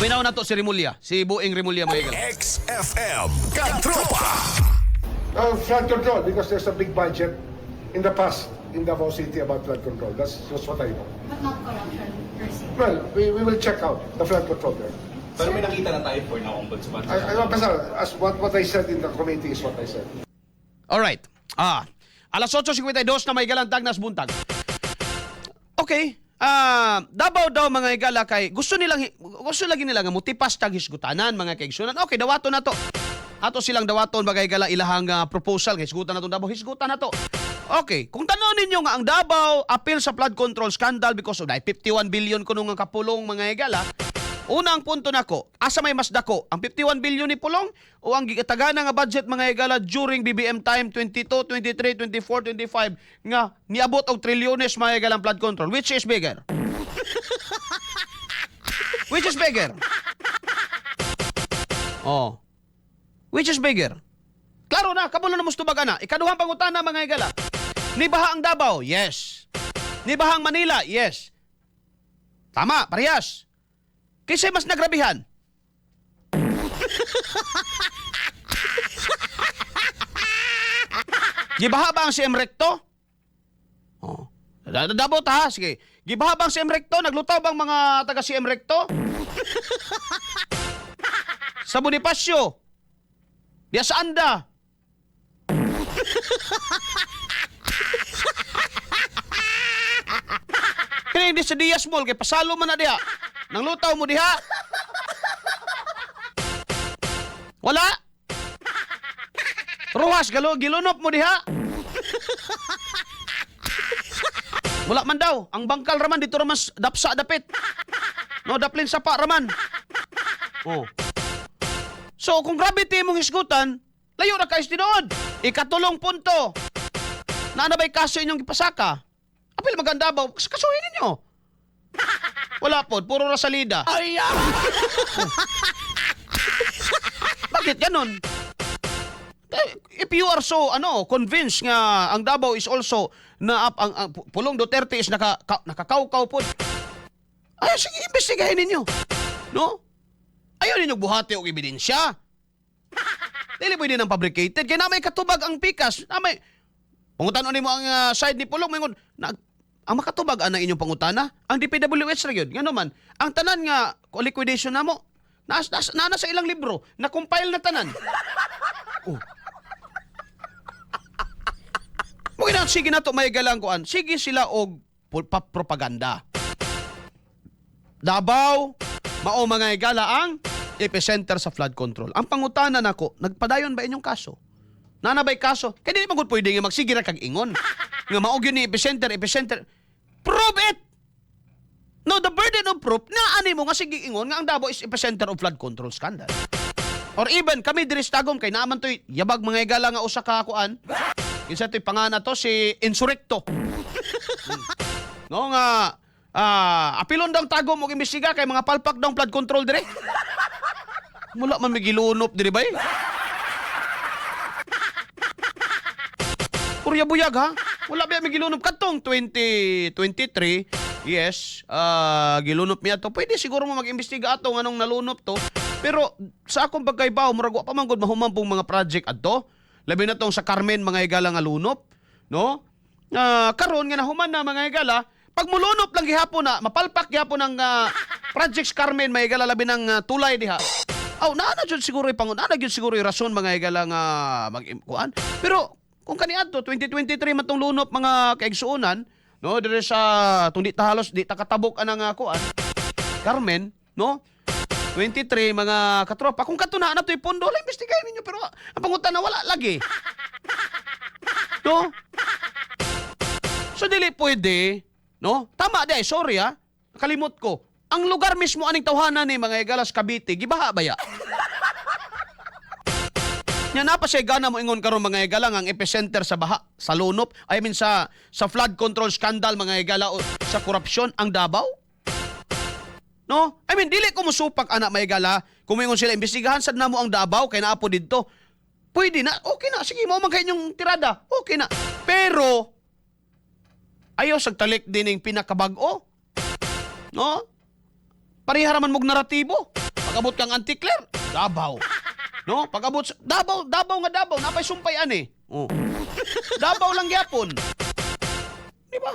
Minaw na to si Rimulya, si Buing Rimulya mga igala. XFM Katropa. Flood control, because there's a big budget in the past in Davao City about flood control. That's just what I know. But not corruption per se. Well, we will check out the flood control there. Pero may nakita na tayo for now, Ombudsman. Basta, as what I said in the committee is what I said. Alright. Alas 8:52 na may galantag nas buntag. Okay. Dabaw daw mga igala kay gusto lagi nila nga mutipas tag hisgutanan mga kaigsunan. Okay, dawaton na to. Ato silang dawaton mga igala ilahang proposal nga hisgutan na to Dabaw, hisgutan na to. Okay, kung tanong ninyo nga ang Davao appeal sa flood control scandal because of 51 billion kuno nga kapulong mga igala. Unang punto nako, asa may mas dako, ang 51 billion ni pulong o ang gigatagana nga budget mga igala during BBM time 22, 23, 24, 25 nga niabot og trilyones mga igala ang flood control. Which is bigger? Which is bigger? Oh. Which is bigger? Klaro na, kabulo na mustubag na. Ikaduhang pangutana mga igala. Nibaha ang Davao? Yes. Nibaha ang Manila? Yes. Tama, parehas. Kisa'y mas nagrabihan. Gibaha ba ang CM Recto? Oh. Dabot ha, sige. Gibaha ba ang CM Recto? Naglutaw bang mga taga CM Recto? Sa Bonifacio? Diya sa Anda? Kaya hindi sa Diaz Mall, kaya pasalo man na diya. Nang lutaw mo diha? Wala? Ruhas, gilunop mo diha? Wala man daw. Ang bangkal raman, dito raman dapsa dapit. No, daplin sapa raman. Oh. So, kung gravity mong hisgutan, layo na kayo tinood. Ikatulong punto. Naanabay kaso inyong ipasaka. Apil maganda ba? Kasuhin ninyo. Wala po, puro rasalida. Ay, bakit ganun? If you are so convinced nga ang Davao is also na ang Pulong Duterte is nakakaukaw po. Ay, sige, investigahin ninyo. No? Ayaw ninyo buhati o ebidensya. Dili pwede nang fabricated. Kaya na may katubag ang pikas. Na may pangutanon mo ang side ni Pulong. Ang makatubag na inyong pangutana, ang DPWH ra gyud. Ngano man, ang tanan nga liquidation namo, na sa ilang libro, na-compile na tanan. Oh. Muna sige na to may galang kuan. Sige sila og propaganda. Davao mao mga igala ang epicenter sa flood control. Ang pangutana nako, nagpadayon ba inyong kaso? Nanabay kaso? Kaya di magud pwede nga magsige ra kag ingon. Nga mao gyud ni epicenter. Prove it! No, the burden of proof na ani mo nga sige ingon nga ang Davao is epicenter of flood control scandal. Or even kami diri sa Tagum kay naaman toy yabag mga igala nga usa ka kuan. Kinsa toy pangana to si Insurrecto. No nga apilon daw Tagum og imbestiga kay mga palpak daw flood control dire. Mula man migilunop diri bay. Purya buyag ha. Wala ba may gilunop katong 2023? Yes, gilunop niya to. Pwede siguro mo mag-imbestiga ato anong nalunop to. Pero sa akong pagkaibaw, murag wa pa man gud mahumampong mga project adto. Labi na tong sa Carmen mga igala nga lunop, no? Karon nga nahuman na mga igala, pag mulunop lang gihapon na, mapalpak gihapon ang projects Carmen mga igala labi ng tulay diha. Naana jud siguro naana jud siguro rason mga igala nga mag-kuan. Pero kung kaniadto 2023 man tong lunop mga kaigsuonan, no, dire sa tung di ta halos di ta katabok anang kuan Carmen, no? 23 mga katropa. Kung katuna na to'y pondo, lang investigahin ninyo pero ang pangutan na wala lagi. No? So dili pwede, no? Tama di, sorry ha. Nakalimot ko. Ang lugar mismo aning tawhanan ni mga igalas Cavite, gibaha baya. Nya napa siya gana mo ingon karon mga igala ang epicenter sa baha, sa lunop, sa flood control scandal mga igala o sa korupsyon ang Davao? No? Dili ko musupak anak mga igala, kung ingon sila imbestigahan sad namo ang Davao kay naapo didto. Pwede na, okay na, sige mo man kay inyong tirada, okay na. Pero ayaw sagtalik din ning pinakabag-o. No? Pariharaman mog naratibo. Pag-abot kang Anticler, Davao. No? Pag-abot sa Davao, napay sumpay ani. Oh. Davao lang gyapon. Di ba?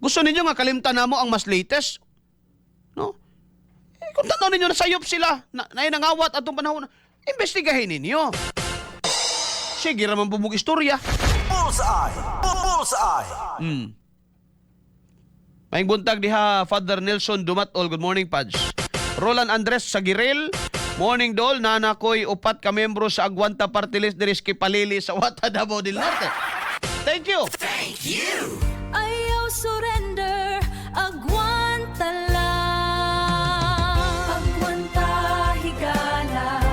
Gusto ninyo nga kalimtan na mo ang mas latest? No? Kung tanaw ninyo nasayop sila, na nangawat atong panahon, investigahin ninyo. Sige raman bumug istorya. Bullseye! Bullseye! Maing buntag diha, Father Nelson Dumatol. Good morning, Pads. Roland Andres Sagirel. Morning, Dol. Nanakoy upat ka membro sa Agwanta Party List diris kay Palili sa Wata, Davao del Norte. Thank you. Ayaw surrender, agwanta lang. Agwanta, higala.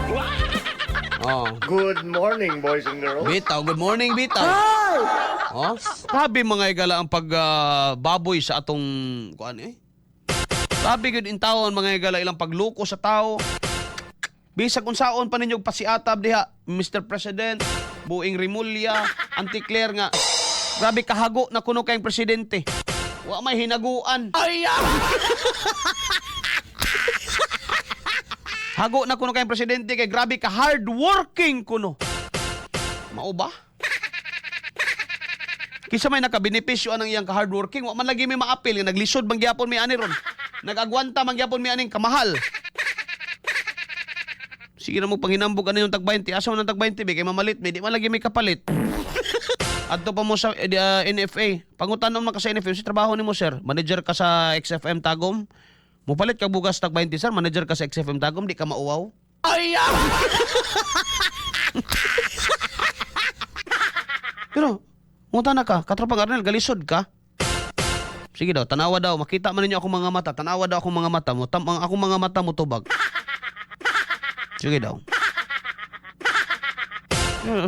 Oh. Good morning, boys and girls. Bitaw, good morning, Bitaw. Oh, sabi mga igala ang pagbaboy sa atong kuan eh. Sabi gud in taon mga igala ilang pagluko sa tao. Bisag unsaon pa ninyo pasiatab diha, Mr. President, Buing Rimulya, Anticler nga. Grabe kahago na kuno kayong presidente. Wa may hinaguan. Hago na kuno kayong presidente kay grabe ka hardworking kuno. Mao ba? Kisa may nakabenepisyo anang iyang ka-hardworking, wa man lagi may maapil, nga naglisod man gyapon may ani ron. Nagagwanta man gyapon may aning kamahal. Sige na mo panghinambog ano yung tag 20, asa mo ng tag 20 kay mamalit, may di man lagi may kapalit. Adto pa mo sa NFA. Pangutanon man ka sa NFA, si trabaho nimo sir, manager ka sa XFM Tagum. Mupalit ka bugas tag 20 sir, manager ka sa XFM Tagum, di ka mauwaw. Pero muta na ka, katropang Arnel, galisod ka. Sige daw, tanawa daw, makita man ninyo akong mga mata, tanawa daw akong mga mata mo, akong mga mata mo tubag. Sige daw.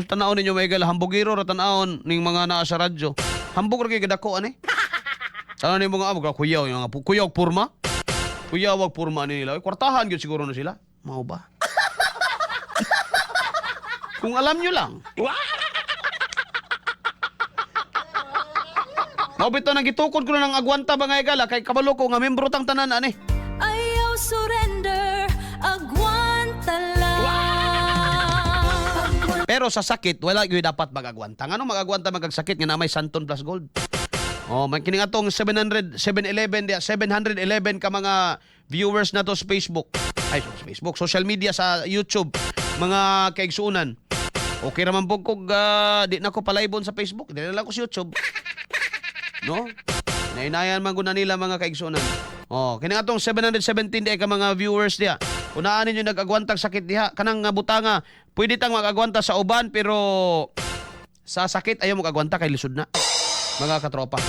Tanawon ninyo may gala, hambugiro, tanawon ning mga naa sa radyo. Hambog ra kay gadako ani. Tanawon ni mga abog, kuyaw, yung kuyaw purma. Kuyawag purma ni nila. Kwartahan gyud siguro na sila. Mao ba? Kung alam nyo lang. Mabito nang gitukod ko na ng agwanta ba nga igala kay kabalo ko nga membro tang tanan ani. Ayaw surrender, agwanta lang. Pero sa sakit wala gyud dapat magagwanta. Ngano magagwanta magagsakit nga na may Santon Plus Gold. Oh, man kini atong 711 ka mga viewers na to sa Facebook. Ay, sa Facebook, social media, sa YouTube, mga kaigsuunan. Okay raman po kung di na ko palaybon sa Facebook, di na lang ko sa YouTube. No? Nainayan man guna nila mga kaigsuunan. Oh, kini atong 717 di ka mga viewers diha. Unaan ninyo nag-agwantag sakit diha, kanang butanga, pwede tang mag-agwanta sa uban pero sa sakit ayaw mag-agwanta kay lisod na. Mga katropa.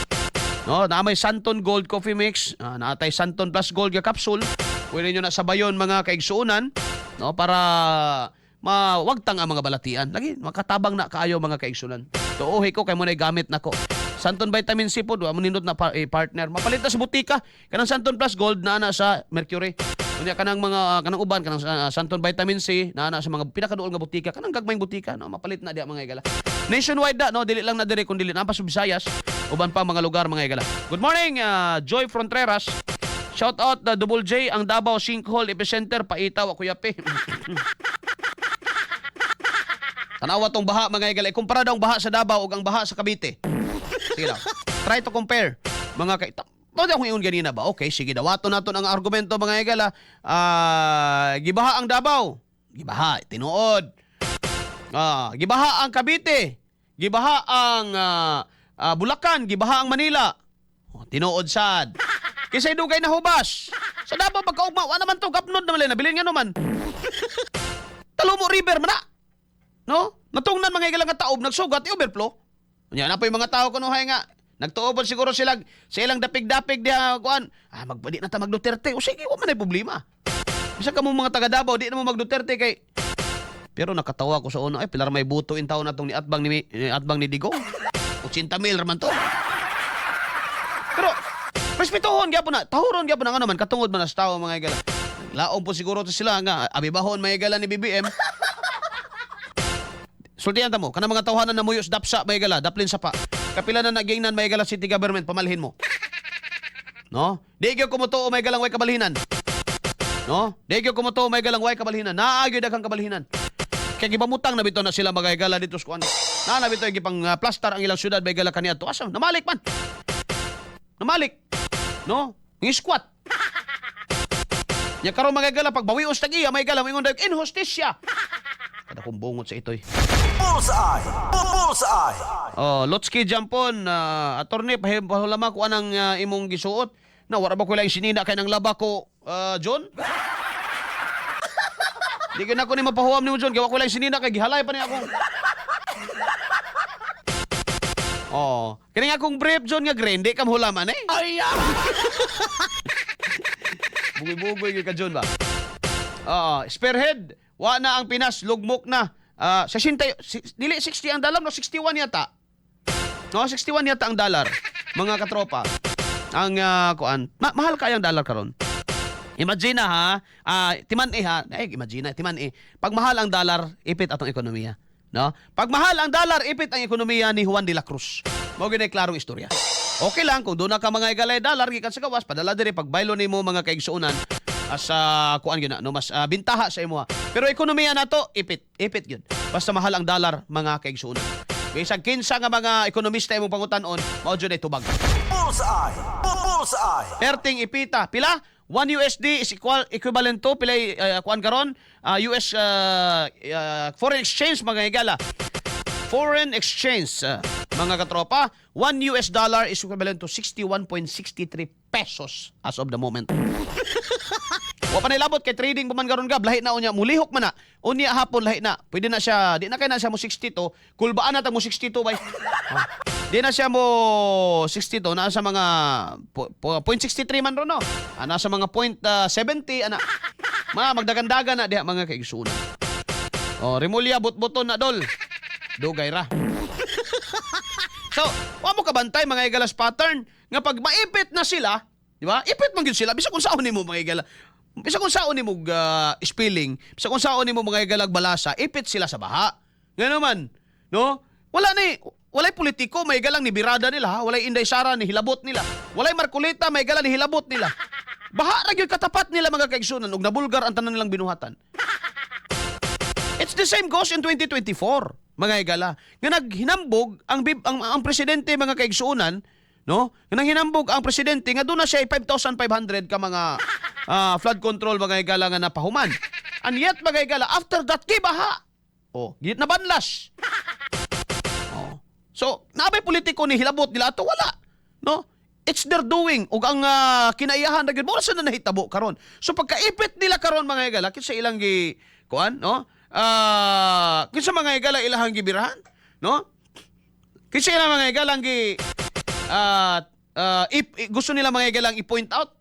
No, na may Santon Gold Coffee Mix, naatay Santon Plus Gold nga capsule. Pwede nyo na sabayon mga kaigsuunan, no, para mawagtang ang mga balatian. Lagi makatabang na kaayo mga kaigsuunan. Tuohi ko kay mo na gamit nako. Santon Vitamin C pod, munindot na partner. Mapalit na sa butika kanang Santon Plus Gold na sa Mercury. Unya kanang kanang uban kanang Santon Vitamin C na sa mga pinakaduol nga butika, kanang gagmayng butika, no, mapalit na diha mga igala. Nationwide da, no, dili lang na dire kun dili na pa sa Visayas, uban pa mga lugar mga igala. Good morning, Joy Fronteras. Shout out Double J ang Davao Sinkhole Epicenter paitaw Kuya Pe. Tanawa tong baha mga igala, kumpara daw ang baha sa Davao ug ang baha sa Cavite. Sige daw. Try to compare mga kaita. Pwede akong iyon ganina ba? Okay, sige daw. Wato naton ang argumento mga igala. Gibaha ang Davao. Gibaha, tinuod. Gibaha ang Cavite. Gibaha ang Bulacan. Gibaha ang Manila. Tinuod sad. Kisay dugay na hubas. Sa Davao pagkaugma, wa naman to gapnod naman nabilin nga naman. Talumo River man na. No? Natungnan mga igalang nga taob nagsugat i-overflow. Nya na po yung mga tao kuno hay nga nagtuobon siguro sila sa ilang dapig-dapig diha kuan. Magbadi na ta mag Duterte. O sige, wa man ay problema. Bisa ka mo mga taga Davao, di na mo mag Duterte kay. Pero nakatawa ko sa uno ay pilar may buto in taon natong ni Atbang ni Digong. 80,000 raman to. Pero respetuhon gyapon na, tahuron gyapon na nga naman katungod man sa tao mga igala. Laom po siguro to sila nga abibahon mga igala ni BBM. Sultihan ta mo, kanang mga tawhanan na muyos dapsa may gala, daplin sa pa. Kapila na nagingnan may gala city government, pamalhin mo. No? Di gyud ko mo tuo may galang way kabalhinan. No? Degyo ko mo to, may galang way kabalhinan. Naagyo daghang kabalhinan. Kaya gipamutang na bito na sila magagala dito sa kuan. Na bito gipang plaster ang ilang syudad may gala kaniadto. Asa namalik man. Namalik. No? Ng squat. Nya karon magagala pag bawios tag-iya may gala moingon dag inhustisya. Kada kong bungot sa itoy. Bullseye! Bullseye! Oh, Lotski Jampon, attorney pahulama ko anang imong gisuot. Na wala ba ko lang sinina kay nang laba ko, John? Di ka na ko ni mapahuam ni mo, John. Gawa ko lang sinina kay gihalay pa niya ako. Oh, kini nga akong brief, John, nga green. Di ka mahulaman eh. Ay, bugoy-bugoy ka, John ba? Spearhead. Wa na ang Pinas, lugmok na. Dili 60 ang dollar, no? 61 yata. No, 61 yata ang dollar, mga katropa. Ang kuan, mahal kaya ang dollar karon. Imagine ha, timan-e ha, imagine, timan-e. Pag mahal ang dollar, ipit atong ekonomiya, no? Pag mahal ang dollar, ipit ang ekonomiya ni Juan de la Cruz. Mao gyud klarong istorya. Okay lang kung doon na ka mga igalay dollar gikan sa gawas, padala diri pag baylo nimo mga kaigsuonan as kuan gyud na, no, mas bintaha sa imo. Pero ekonomiya nato, ipit gyud. Basta mahal ang dollar, mga kaigsuonan. Bisag kinsa nga mga ekonomista imong pangutan-on, mao jud ay tubag. Bullseye! Bullseye! Perting ipita, pila? 1 USD is equivalent to pilay kuan karon US foreign exchange mga higala. Foreign exchange mga katropa, 1 US dollar is equivalent to 61.63 pesos as of the moment. Wa pa nilabot kay trading paman karon gab lahi na unya mulihok man na. Unya hapon lahi na. Pwede na siya, di na kay na siya mo 62. Kulbaan na ta mo 62 bay. Di na siya mo 62, nasa mga 0.63 man ron no. Nasa mga 0.70 ana. Magdagandagan na diha mga kaigsunan. Rimulya butbuton na dol. Dugay ra. So, wa mo kabantay mga igalas pattern nga pag maipit na sila, di ba? Ipit man gyud sila bisa kung saon nimo mga igala. Bisa kung saon nimo spilling, bisa kung saon nimo mga igalag balasa, ipit sila sa baha. Ngano man, no? Walay politiko, may galang ni birada nila, ha? Walay Inday Sara ni hilabot nila. Walay Marcolita, may galang ni hilabot nila. Baha ra gyud katapat nila mga kaigsunan ug nabulgar ang tanan nilang binuhatan. It's the same goes in 2024, mga igala. Nga naghinambog ang presidente mga kaigsunan, no? Nga naghinambog ang presidente nga doon na siya 5,500 ka mga flood control mga igala nga napahuman. And yet mga igala, after that kibaha. Git na banlas. So, nabay politiko ni hilabot nila ato wala, no? It's their doing ug ang kinaiyahan na gyud mo sa nahitabo karon. So pagkaipit nila karon mga igala kinsa ilang gi kuan, no? Kinsa mga igala ilahang gibirahan, no? Kinsa ilang mga igalang gi gusto nila mga igalang i-point out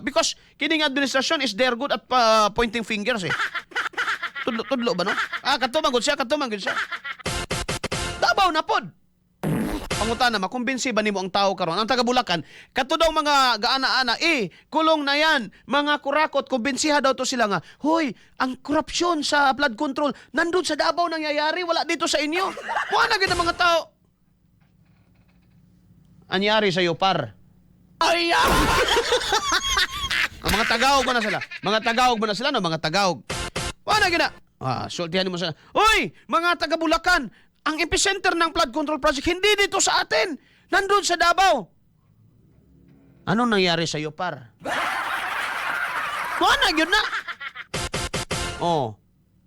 because kining administration is their good at pointing fingers eh. Tudlo ba no? Katumang gud siya. Tabaw na pod. Pangutana, makumbinsi ba nimo ang tao karon? Ang taga Bulacan, kato daw mga gaana-ana, kulong na yan, mga kurakot, kumbinsiha daw to sila nga, hoy, ang korupsyon sa flood control, nandun sa Davao nangyayari, wala dito sa inyo. Wala na mga tao. Anyari sa iyo, par? Ay, ang mga Tagaog ba na sila? No? Mga Tagaog. Wala gina. Sultihan mo sila. Hoy, mga taga Bulacan, ang epicenter ng flood control project hindi dito sa atin. Nandun sa Davao. Anong nangyari sa iyo, par? Wala yun na.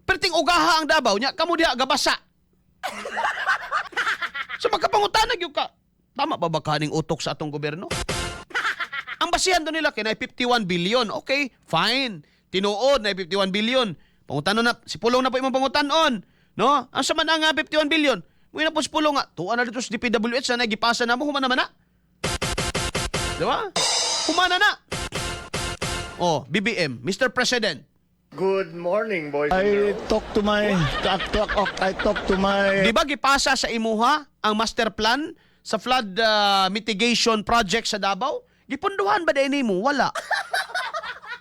Perting ugaha ang Davao niya, kamo diha gabasa. So magkapangutanag yun ka. Tama ba kaning utok sa atong gobyerno? Ang basihan doon nila kay na 51 billion. Okay, fine. Tinuod na 51 billion. Pangutanon na, si Pulong na po imong pangutanon. No? Ang sama na nga 51 billion. Muna po si Pulong nga, tuwa na dito sa DPWH na nagipasa na mo, humana man na. Diba? Humana na. BBM, Mr. President. Good morning, boys. I talk to my Di ba gipasa sa imuha ang master plan sa flood mitigation project sa Davao? Gipunduhan ba din mo? Wala.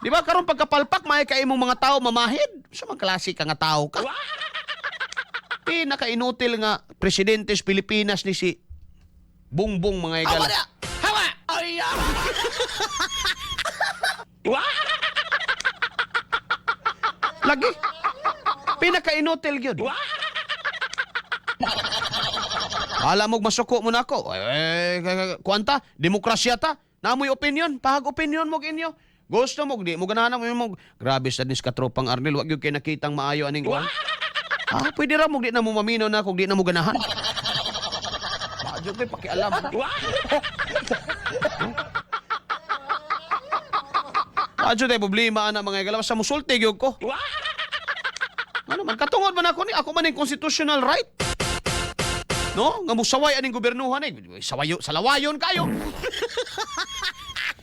Di ba karon pagkapalpak may kay imong mga tao mamahid? Sa mga klase ka nga tao ka. Pinaka-inutil nga presidente sa Pilipinas ni si Bongbong mga igala. Hawa! Ay! Lagi. Pinaka-inotel gyud. Alam mo masuko mo na ako. Kuanta, demokrasya ta. Namoy opinion, pahag opinion mo inyo. Gusto mo di mo ganahan mo. Grabe sa dis katropang Arnel, wag gyud kay nakitang maayo aning kuan. Pwede ra mo di na mo mamino na kung di na mo ganahan. Medyo kay pakialam. Medyo tayo problema na mga igalaw sa musulti gyud ko. Ano man katungod man ako ni ako man ning constitutional right. No? Nga musaway aning gobernuhan sawayo salawayon kayo.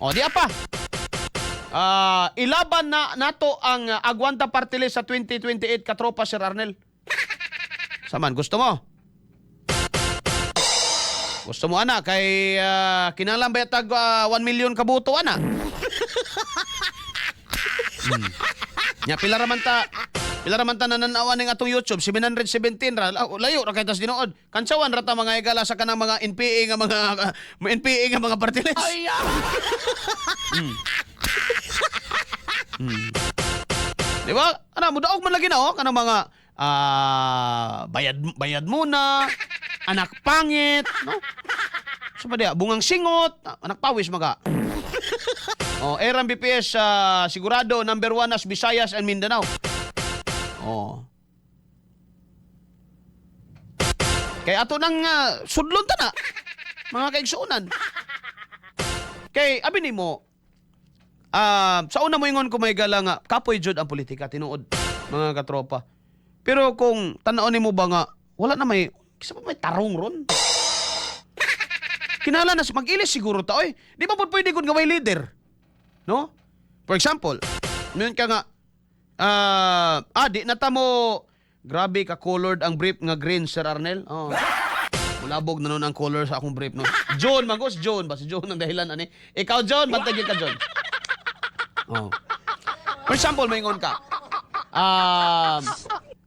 O di apa. Ilaban na nato ang Aguanta Party List sa 2028 katropa Sir Arnel. Saman gusto mo? Gusto mo ana kay kinalang ba tag 1 million kabuto ana? Nya pila raman ta nananawan ning atong YouTube 717 ra layo ra kay tas tinuod. Kansawan ra ta mga igala sa kanang mga NPA nga mga party list. Di ba? Ano, mudaog man lagi na kanang mga bayad muna, anak pangit, no? So pa dia, bungang singot, anak pawis maga. Erang BPS sigurado number 1 as Visayas and Mindanao. Kay ato nang sudlon ta na. Mga kaigsuunan. Kay abi nimo sa una mo ingon ko may gala nga kapoy jud ang politika tinuod mga katropa. Pero kung tan-aon nimo ba nga wala na may kisa pa may tarong ron. Kinala na mag-ilis siguro ta oy. Di ba pud pwede kun nga may leader? No? For example, meron ka nga di na ta mo grabe ka colored ang brief nga green Sir Arnel. Mulabog na nun ang color sa akong brief no. John Magos, John ba si John ang dahilan ani? Ikaw John, bantay ka John. For example, maingon ka.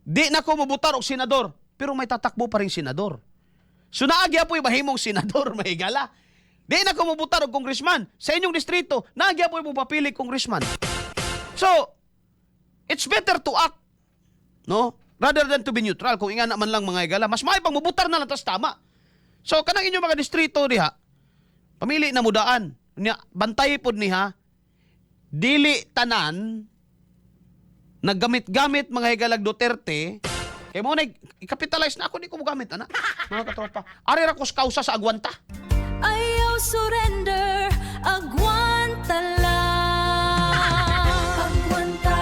Di na ko mabutar og senador, pero may tatakbo pa ring senador. So naagya po yung mahimong senador, mahigala. Di na ko mabutar og congressman. Sa inyong distrito, naagya po yung papili congressman. So, it's better to act, no? Rather than to be neutral. Kung inga naman lang mga igala, mas may pang mabutar na lang tas tama. So, kanang inyong mga distrito diha, pamili na mudaan. Bantay pod niha, dili tanan, naggamit-gamit mga higalag Duterte, kaya mo na, i-capitalize na ako, di ko mo gamit, ana, mga katropa. Ari ra kos kausa sa Aguanta. Ayaw surrender, agwanta lang. Agwanta,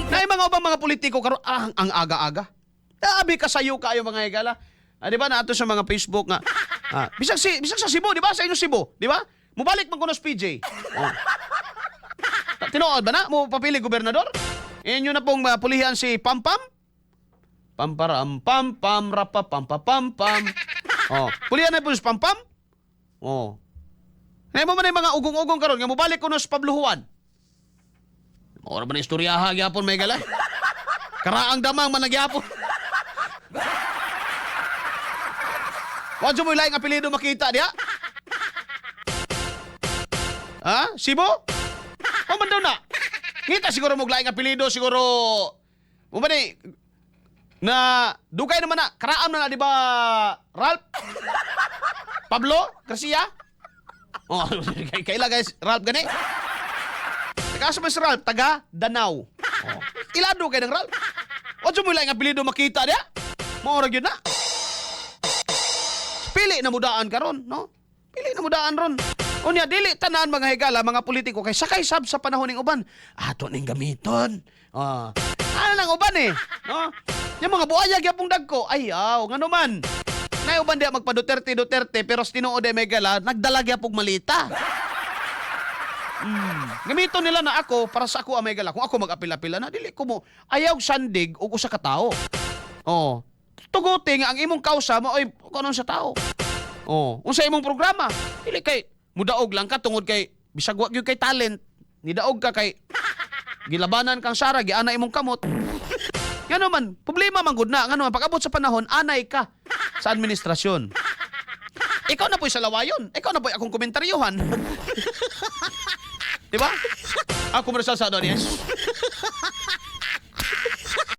Na yung mga ubang mga politiko karon ang aga-aga. Dabi kasayo kayo mga higala. Di ba na ato sa mga Facebook nga. Bisag sa Cebu, di ba? Sa inyo Cebu, di ba? Mubalik man kuno sa PJ. Tinuod ba na? Mo papili gobernador? Inyo na pong pulihan si Pampam? Pamparam pam pam rapa pam pam pam. Pulihan na po si Pampam? Ngayon mo man yung mga ugong-ugong karon nga mubalik kuno sa Pabluhuan. Ora ba na istoryaha gyapon may gala? Karaang damang man nagyapon. Wadyo mo ilaing apelido makita diha? Sibo? Man daw na. Ngita siguro mo laing apelido siguro. Mo ba ni na dugay naman na karaam na di ba Ralph? Pablo Garcia? Kaila guys, Ralph gani? Kaso man si Ralph, taga Danau. Ilado kay ng Ralph. O mo lang ang apelido makita niya? Maurag yun na. Pili na mudaan ka ron, no? Pili na mudaan ron. Unya, dili tanan mga higala, mga politiko, kay sakay sab sa panahon ng uban. Ato ning gamiton. Ano nang uban no? Yung mga buaya gyapong dagko, ayaw, ngano man. Nay uban dia magpa Duterte, pero tinuod ay may gala, nagdala gyapong malita. Gamiton nila na ako para sa ako amay gala. Kung ako mag-apila-apila na, dili ko mo ayaw sandig o usa ka tao. Tuguti nga ang imong kausa mo ay kanon sa tao. Unsa imong programa? Dili kay mudaog lang ka tungod kay bisag wa gyud kay talent. Nidaog ka kay gilabanan kang sara giana imong kamot. Ngano man, problema man gud na. Ngano man pag-abot sa panahon anay ka sa administrasyon. Ikaw na po'y sa lawayon. Ikaw na po'y akong komentaryuhan. Diba? Ako marasal sa audience.